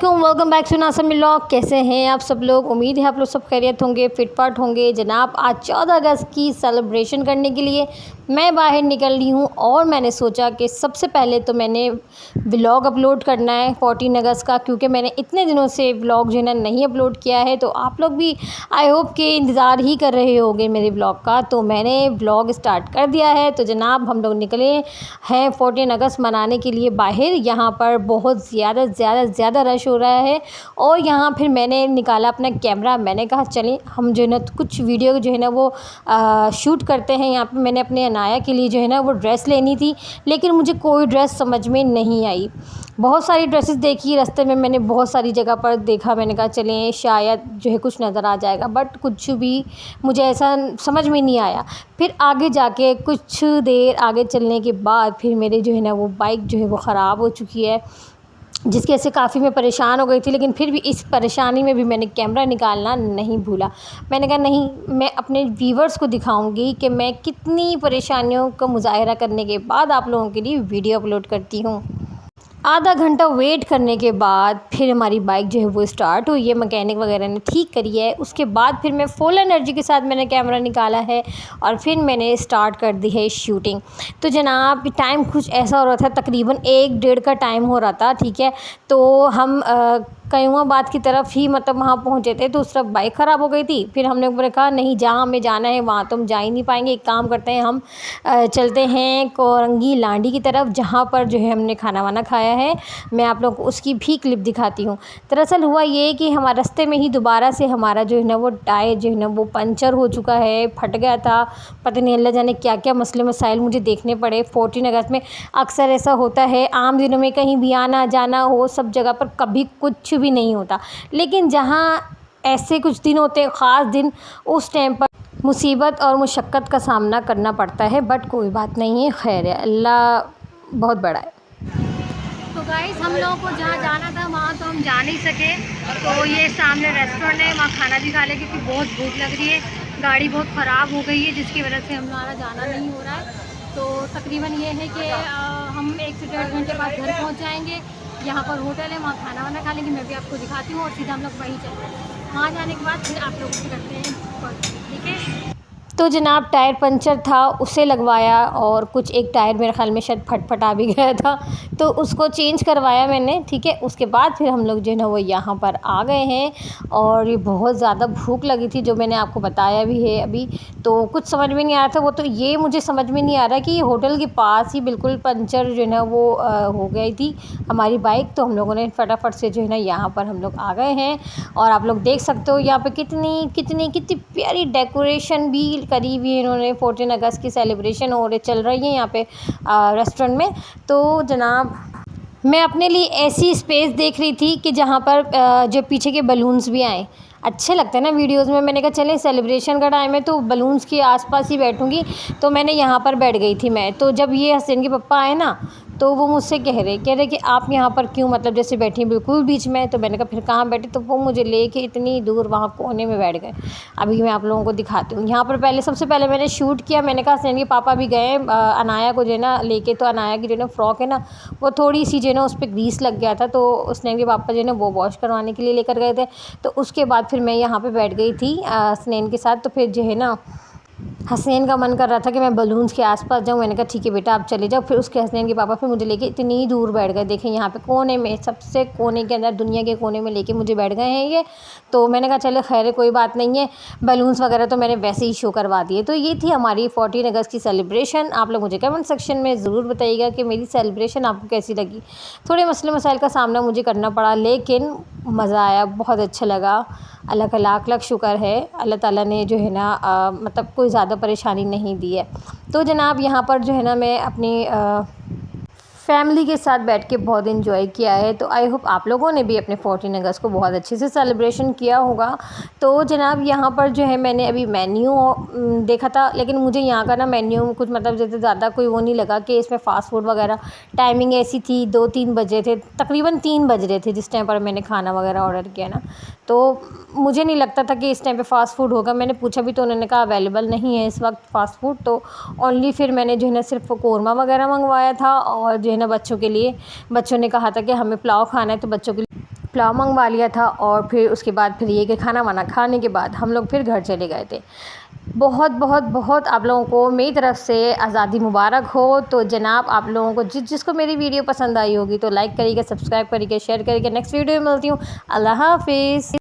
वालेकुम, welcome back to नासम vlog. कैसे हैं आप सब लोग? उम्मीद है आप लोग सब खैरियत होंगे, फिटफाट होंगे। जनाब आज 14 अगस्त की सेलिब्रेशन करने के लिए मैं बाहर निकल रही हूँ और मैंने सोचा कि सबसे पहले तो मैंने व्लॉग अपलोड करना है 14 अगस्त का, क्योंकि मैंने इतने दिनों से व्लॉग जो है ना नहीं अपलोड किया है। तो आप लोग भी आई होप कि इंतज़ार ही कर रहे होंगे मेरे व्लॉग का। तो मैंने व्लॉग स्टार्ट कर दिया है। तो जनाब हम लोग निकले हैं 14 अगस्त मनाने के लिए बाहर। यहाँ पर बहुत ज़्यादा रश हो रहा है और यहाँ फिर मैंने निकाला अपना कैमरा। मैंने कहा चलें हम जो है ना कुछ वीडियो जो है ना वो शूट करते हैं। यहाँ पे मैंने अपने अनाया के लिए जो है ना वो ड्रेस लेनी थी, लेकिन मुझे कोई ड्रेस समझ में नहीं आई। बहुत सारी ड्रेसेस देखी रास्ते में, मैंने बहुत सारी जगह पर देखा। मैंने कहा चलें शायद जो है कुछ नज़र आ जाएगा, बट कुछ भी मुझे ऐसा समझ में नहीं आया। फिर आगे जाके कुछ देर आगे चलने के बाद फिर मेरे जो है ना वो बाइक जो है वो ख़राब हो चुकी है, जिसकी वजह से काफ़ी मैं परेशान हो गई थी। लेकिन फिर भी इस परेशानी में भी मैंने कैमरा निकालना नहीं भूला। मैंने कहा नहीं, मैं अपने व्यूवर्स को दिखाऊंगी कि मैं कितनी परेशानियों का मुज़ाहरा करने के बाद आप लोगों के लिए वीडियो अपलोड करती हूँ। आधा घंटा वेट करने के बाद फिर हमारी बाइक जो है वो स्टार्ट हुई है, मैकेनिक वगैरह ने ठीक करी है। उसके बाद फिर मैं फुल एनर्जी के साथ मैंने कैमरा निकाला है और फिर मैंने स्टार्ट कर दी है शूटिंग। तो जनाब टाइम कुछ ऐसा हो रहा था, तकरीबन 1 डेढ़ का टाइम हो रहा था, ठीक है। तो हम कयूँबाद की तरफ ही मतलब वहाँ पहुँचे थे, तो उस तरफ बाइक ख़राब हो गई थी। फिर हमने ऊपर कहा नहीं, जहाँ हमें जाना है वहाँ तो हम जा ही नहीं पाएंगे। एक काम करते हैं, हम चलते हैं कोरंगी लांडी की तरफ, जहाँ पर जो है हमने खाना वाना खाया है। मैं आप लोग को उसकी भी क्लिप दिखाती हूँ। दरअसल हुआ ये कि हमारे रास्ते में ही दोबारा से हमारा जो है ना वो टायर जो है ना वो पंचर हो चुका है, फट गया था। पता नहीं अल्लाह जाने क्या क्या मसले मसाइल मुझे देखने पड़े। 14 अगस्त में अक्सर ऐसा होता है, आम दिनों में कहीं भी आना जाना हो सब जगह पर कभी कुछ भी नहीं होता, लेकिन जहाँ ऐसे कुछ दिन होते हैं ख़ास दिन, उस टाइम पर मुसीबत और मुशक्क़त का सामना करना पड़ता है। बट कोई बात नहीं है, खैर है, अल्लाह बहुत बड़ा है। तो गाइस हम लोगों को जहाँ जाना था वहाँ तो हम जा नहीं सके। तो ये सामने रेस्टोरेंट है, वहाँ खाना भी खा लें क्योंकि बहुत भूख लग रही है। गाड़ी बहुत ख़राब हो गई है जिसकी वजह से हमारा जाना नहीं हो रहा है। तो तकरीबन ये है कि हम 1 से 1.5 घंटे बाद घर पहुँच जाएंगे। यहाँ पर होटल है, वहाँ खाना वाना खा लेंगे। मैं भी आपको दिखाती हूँ और सीधा हम लोग वहीं चलते हैं। वहाँ जाने के बाद फिर आप लोगों से करते हैं, ठीक है। तो जनाब टायर पंचर था, उसे लगवाया और कुछ एक टायर मेरे ख़्याल में शायद फटफटा भी गया था, तो उसको चेंज करवाया मैंने, ठीक है। उसके बाद फिर हम लोग जो है ना वो यहाँ पर आ गए हैं और ये बहुत ज़्यादा भूख लगी थी, जो मैंने आपको बताया भी है अभी। तो कुछ समझ में नहीं आ रहा था, वो तो ये मुझे समझ में नहीं आ रहा कि ये होटल के पास ही बिल्कुल पंचर जो है ना वो हो गई थी हमारी बाइक। तो हम लोगों ने फटाफट से जो है ना यहाँ पर हम लोग आ गए हैं और आप लोग देख सकते हो यहाँ पर कितनी प्यारी डेकोरेशन भी करी हुई है इन्होंने। 14 अगस्त की सेलिब्रेशन हो रही चल रही है यहाँ पे रेस्टोरेंट में। तो जनाब मैं अपने लिए ऐसी स्पेस देख रही थी कि जहाँ पर जो पीछे के बलून्स भी आए, अच्छे लगते हैं ना वीडियोज़ में। मैंने कहा चलें सेलिब्रेशन का टाइम है तो बलून्स के आसपास ही बैठूंगी। तो मैंने यहाँ पर बैठ गई थी मैं। तो जब ये हसीन के पापा आए ना, तो वो मुझसे कह रहे कि आप यहाँ पर क्यों, मतलब जैसे बैठी बिल्कुल बीच में। तो मैंने कहा फिर कहाँ बैठे, तो वो मुझे लेके इतनी दूर वहाँ कोने में बैठ गए। अभी मैं आप लोगों को दिखाती हूँ। यहाँ पर सबसे पहले मैंने शूट किया। मैंने कहा हसीन के पापा भी गए अनाया को जो है ना लेके। तो अनाया की जो है ना फ़्रॉक है ना वो थोड़ी सी जो है ना उस पर ग्रीस लग गया था, तो हसीन के पापा जो है ना वो वॉश करवाने के लिए लेकर गए थे। तो उसके बाद फिर मैं यहाँ पे बैठ गई थी हसनैन के साथ। तो फिर जो है ना हसनैन का मन कर रहा था कि मैं बलून्स के आसपास जाऊँ। मैंने कहा ठीक है बेटा आप चले जाओ। फिर उसके हसनैन के पापा फिर मुझे लेके इतनी दूर बैठ गए। देखें यहाँ पे कोने में, सबसे कोने के अंदर, दुनिया के कोने में लेके मुझे बैठ गए हैं ये। तो मैंने कहा चले खैर है, कोई बात नहीं है, बलून्स वगैरह तो मैंने वैसे ही शो करवा दिए। तो ये थी हमारी 14 अगस्त की सेलिब्रेशन। आप लोग मुझे कमेंट सेक्शन में ज़रूर बताइएगा कि मेरी सेलिब्रेशन आपको कैसी लगी। थोड़े मसले मसाइल का सामना मुझे करना पड़ा, लेकिन मज़ा आया, बहुत अच्छा लगा। अल्लाह का लाख लाख शुक्र है, अल्लाह ताला ने जो है ना मतलब कोई ज़्यादा परेशानी नहीं दी है। तो जनाब यहाँ पर जो है ना मैं अपनी फैमिली के साथ बैठ के बहुत इन्जॉय किया है। तो आई होप आप लोगों ने भी अपने 14 अगस्त को बहुत अच्छे से सेलिब्रेशन किया होगा। तो जनाब यहाँ पर जो है मैंने अभी मेन्यू देखा था, लेकिन मुझे यहाँ का ना मेन्यू कुछ मतलब जैसे ज़्यादा कोई वो नहीं लगा कि इसमें फ़ास्ट फूड वगैरह। टाइमिंग ऐसी थी 2-3 बजे थे, तकरीबन 3 बज रहे थे जिस टाइम पर मैंने खाना वगैरह ऑर्डर किया ना। तो मुझे नहीं लगता था कि इस टाइम पे फ़ास्ट फूड होगा। मैंने पूछा भी तो उन्होंने कहा अवेलेबल नहीं है इस वक्त फ़ास्ट फूड। तो ओनली फिर मैंने जो है ना सिर्फ कौरमा वगैरह मंगवाया था और जो है ना बच्चों के लिए, बच्चों ने कहा था कि हमें पुलाव खाना है, तो बच्चों के लिए पुलाव मंगवा लिया था और फिर उसके बाद फिर ये कि खाना वाना खाने के बाद हम लोग फिर घर चले गए थे। बहुत बहुत बहुत आप लोगों को मेरी तरफ़ से आज़ादी मुबारक हो। तो जनाब आप लोगों को जिसको मेरी वीडियो पसंद आई होगी तो लाइक करिएगा, सब्सक्राइब करिएगा, शेयर करिएगा। नेक्स्ट वीडियो में मिलती हूँ। अल्लाह हाफ़िज़।